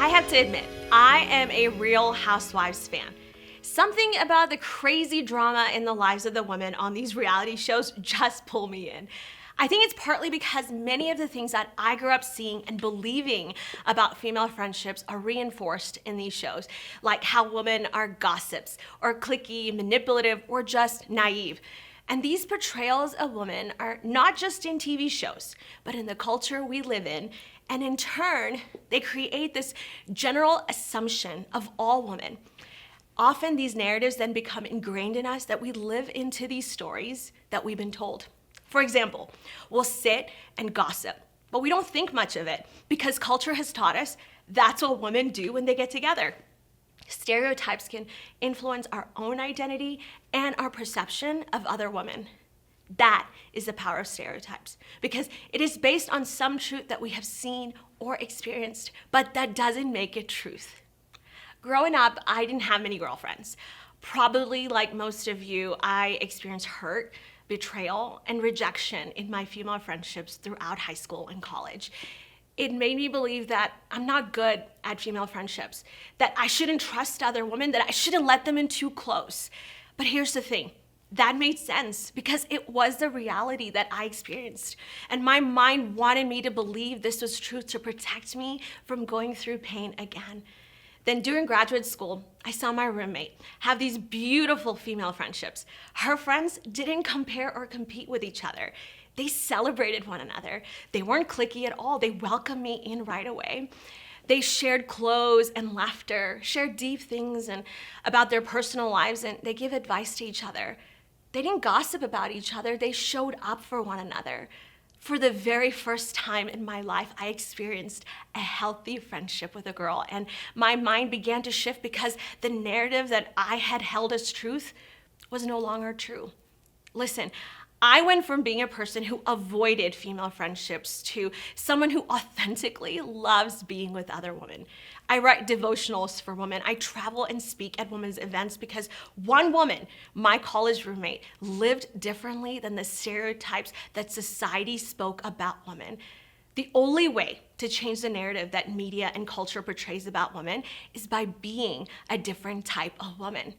I have to admit, I am a Real Housewives fan. Something about the crazy drama in the lives of the women on these reality shows just pull me in. I think it's partly because many of the things that I grew up seeing and believing about female friendships are reinforced in these shows, like how women are gossips, or cliquey, manipulative, or just naive. And these portrayals of women are not just in TV shows, but in the culture we live in. And in turn, they create this general assumption of all women. Often these narratives then become ingrained in us that we live into these stories that we've been told. For example, we'll sit and gossip, but we don't think much of it because culture has taught us that's what women do when they get together. Stereotypes can influence our own identity and our perception of other women. That is the power of stereotypes, because it is based on some truth that we have seen or experienced, but that doesn't make it truth. Growing up, I didn't have many girlfriends. Probably like most of you, I experienced hurt, betrayal, and rejection in my female friendships throughout high school and college. It made me believe that I'm not good at female friendships, that I shouldn't trust other women, that I shouldn't let them in too close. But here's the thing, that made sense because it was the reality that I experienced. And my mind wanted me to believe this was truth to protect me from going through pain again. Then during graduate school, I saw my roommate have these beautiful female friendships. Her friends didn't compare or compete with each other. They celebrated one another. They weren't cliquey at all. They welcomed me in right away. They shared clothes and laughter, shared deep things and about their personal lives, and they gave advice to each other. They didn't gossip about each other. They showed up for one another. For the very first time in my life, I experienced a healthy friendship with a girl, and my mind began to shift because the narrative that I had held as truth was no longer true. Listen, I went from being a person who avoided female friendships to someone who authentically loves being with other women. I write devotionals for women. I travel and speak at women's events because one woman, my college roommate, lived differently than the stereotypes that society spoke about women. The only way to change the narrative that media and culture portrays about women is by being a different type of woman.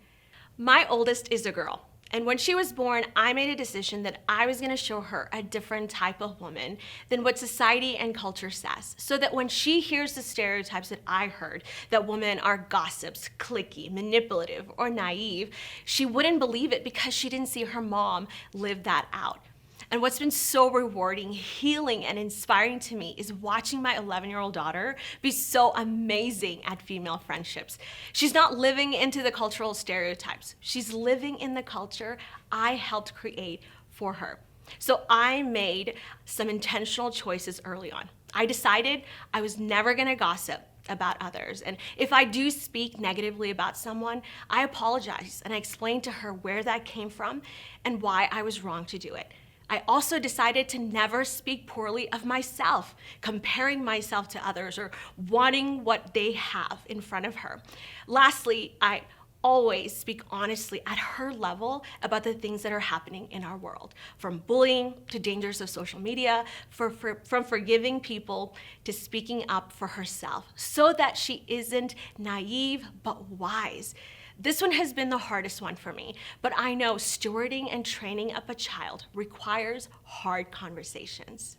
My oldest is a girl. And when she was born, I made a decision that I was going to show her a different type of woman than what society and culture says, so that when she hears the stereotypes that I heard, that women are gossips, cliquey, manipulative, or naive, she wouldn't believe it because she didn't see her mom live that out. And what's been so rewarding, healing, and inspiring to me is watching my 11-year-old daughter be so amazing at female friendships. She's not living into the cultural stereotypes. She's living in the culture I helped create for her. So I made some intentional choices early on. I decided I was never gonna gossip about others. And if I do speak negatively about someone, I apologize and I explain to her where that came from and why I was wrong to do it. I also decided to never speak poorly of myself, comparing myself to others or wanting what they have in front of her. Lastly, I always speak honestly at her level about the things that are happening in our world, from bullying to dangers of social media, from forgiving people to speaking up for herself, so that she isn't naive but wise. This one has been the hardest one for me, but I know stewarding and training up a child requires hard conversations.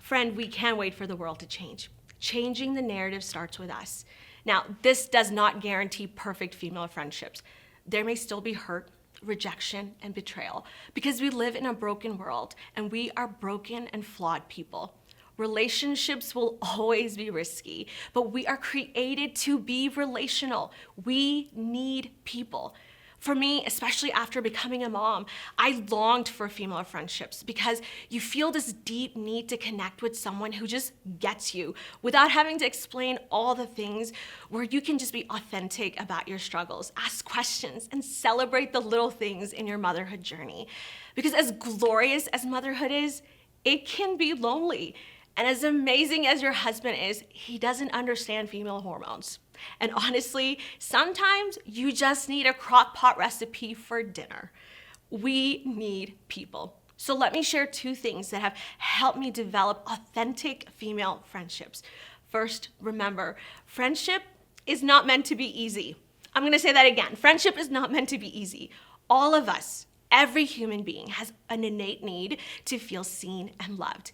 Friend, we can't wait for the world to change. Changing the narrative starts with us. Now, this does not guarantee perfect female friendships. There may still be hurt, rejection, and betrayal because we live in a broken world and we are broken and flawed people. Relationships will always be risky, but we are created to be relational. We need people. For me, especially after becoming a mom, I longed for female friendships because you feel this deep need to connect with someone who just gets you without having to explain all the things, where you can just be authentic about your struggles, ask questions, and celebrate the little things in your motherhood journey. Because as glorious as motherhood is, it can be lonely. And as amazing as your husband is, he doesn't understand female hormones. And honestly, sometimes you just need a crock pot recipe for dinner. We need people. So let me share two things that have helped me develop authentic female friendships. First, remember, friendship is not meant to be easy. I'm gonna say that again. Friendship is not meant to be easy. All of us, every human being has an innate need to feel seen and loved.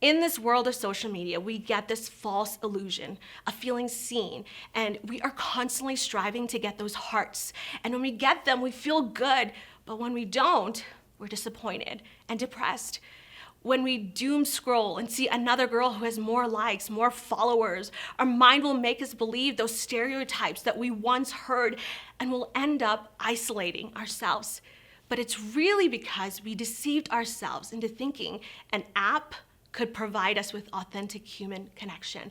In this world of social media, we get this false illusion of feeling seen, and we are constantly striving to get those hearts. And when we get them, we feel good, but when we don't, we're disappointed and depressed. When we doom scroll and see another girl who has more likes, more followers, our mind will make us believe those stereotypes that we once heard, and we'll end up isolating ourselves. But it's really because we deceived ourselves into thinking an app could provide us with authentic human connection.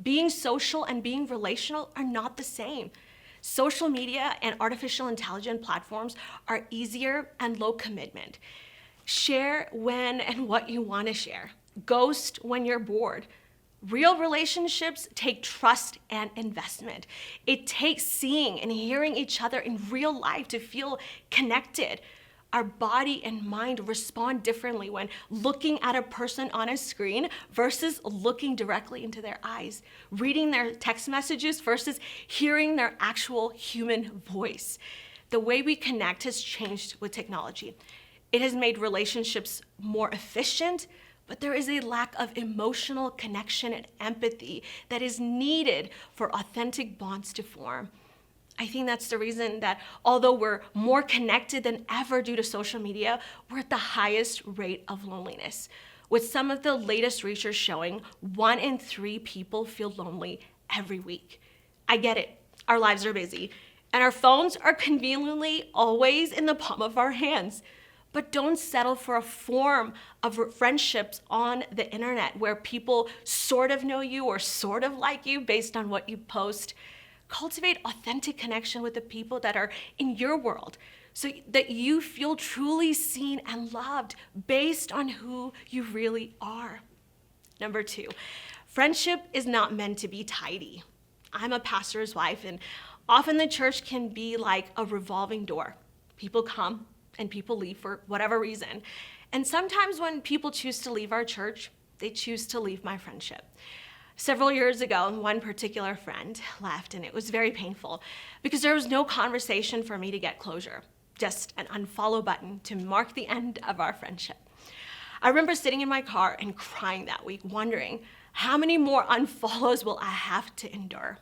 Being social and being relational are not the same. Social media and artificial intelligence platforms are easier and low commitment. Share when and what you want to share. Ghost when you're bored. Real relationships take trust and investment. It takes seeing and hearing each other in real life to feel connected. Our body and mind respond differently when looking at a person on a screen versus looking directly into their eyes, reading their text messages versus hearing their actual human voice. The way we connect has changed with technology. It has made relationships more efficient, but there is a lack of emotional connection and empathy that is needed for authentic bonds to form. I think that's the reason that although we're more connected than ever due to social media, we're at the highest rate of loneliness. With some of the latest research showing 1 in 3 people feel lonely every week. I get it, our lives are busy, and our phones are conveniently always in the palm of our hands. But don't settle for a form of friendships on the internet where people sort of know you or sort of like you based on what you post. Cultivate authentic connection with the people that are in your world so that you feel truly seen and loved based on who you really are. Number 2, friendship is not meant to be tidy. I'm a pastor's wife, and often the church can be like a revolving door. People come and people leave for whatever reason. And sometimes when people choose to leave our church, they choose to leave my friendship. Several years ago, one particular friend left, and it was very painful because there was no conversation for me to get closure, just an unfollow button to mark the end of our friendship. I remember sitting in my car and crying that week, wondering how many more unfollows will I have to endure?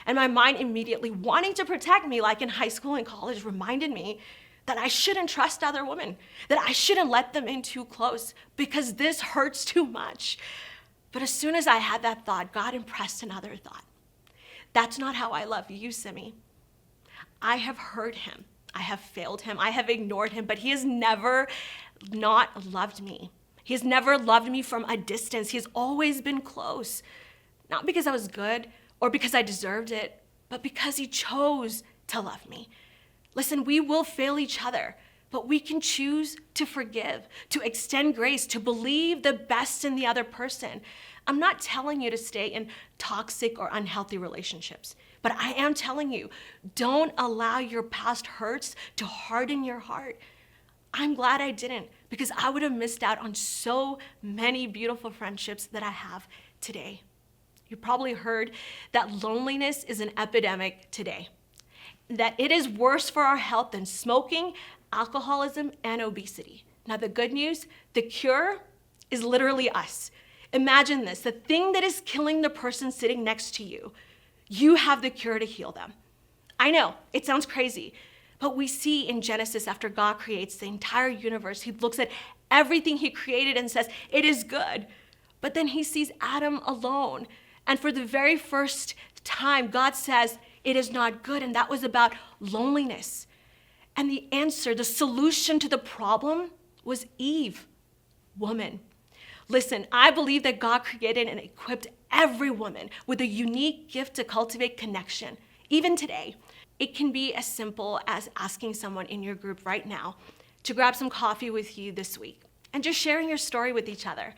And my mind immediately, wanting to protect me like in high school and college, reminded me that I shouldn't trust other women, that I shouldn't let them in too close because this hurts too much. But as soon as I had that thought, God impressed another thought. That's not how I love you, Simi. I have hurt him. I have failed him. I have ignored him, but he has never not loved me. He has never loved me from a distance. He has always been close. Not because I was good or because I deserved it, but because he chose to love me. Listen, we will fail each other, but we can choose to forgive, to extend grace, to believe the best in the other person. I'm not telling you to stay in toxic or unhealthy relationships, but I am telling you, don't allow your past hurts to harden your heart. I'm glad I didn't, because I would have missed out on so many beautiful friendships that I have today. You probably heard that loneliness is an epidemic today, that it is worse for our health than smoking, alcoholism, and obesity. Now the good news, the cure is literally us. Imagine this, the thing that is killing the person sitting next to you, you have the cure to heal them. I know, it sounds crazy, but we see in Genesis after God creates the entire universe, he looks at everything he created and says, it is good. But then he sees Adam alone. And for the very first time, God says, it is not good. And that was about loneliness. And the answer, the solution to the problem was Eve, woman. Listen, I believe that God created and equipped every woman with a unique gift to cultivate connection. Even today, it can be as simple as asking someone in your group right now to grab some coffee with you this week and just sharing your story with each other.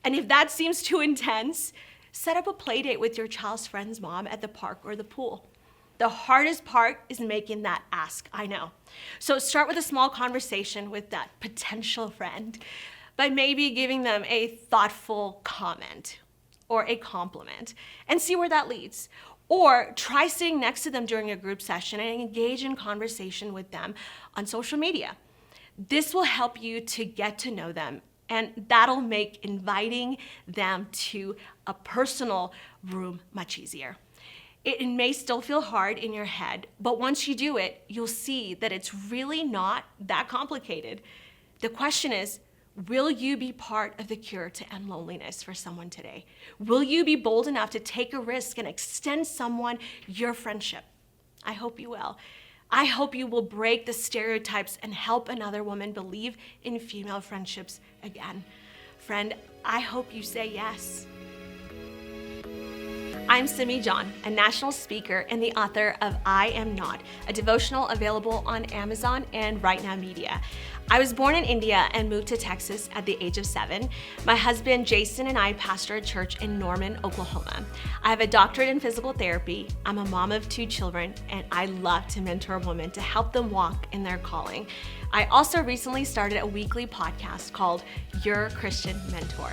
And if that seems too intense, set up a play date with your child's friend's mom at the park or the pool. The hardest part is making that ask, I know. So start with a small conversation with that potential friend by maybe giving them a thoughtful comment. or a compliment and see where that leads. Or try sitting next to them during a group session and engage in conversation with them on social media. This will help you to get to know them, and that'll make inviting them to a personal room much easier. It may still feel hard in your head, but once you do it, you'll see that it's really not that complicated. The question is, will you be part of the cure to end loneliness for someone today? Will you be bold enough to take a risk and extend someone your friendship? I hope you will. I hope you will break the stereotypes and help another woman believe in female friendships again. Friend, I hope you say yes. I'm Simi John, a national speaker and the author of I Am Not, a devotional available on Amazon and Right Now Media. I was born in India and moved to Texas at the age of 7. My husband Jason and I pastor a church in Norman, Oklahoma. I have a doctorate in physical therapy. I'm a mom of 2 children, and I love to mentor women to help them walk in their calling. I also recently started a weekly podcast called Your Christian Mentor.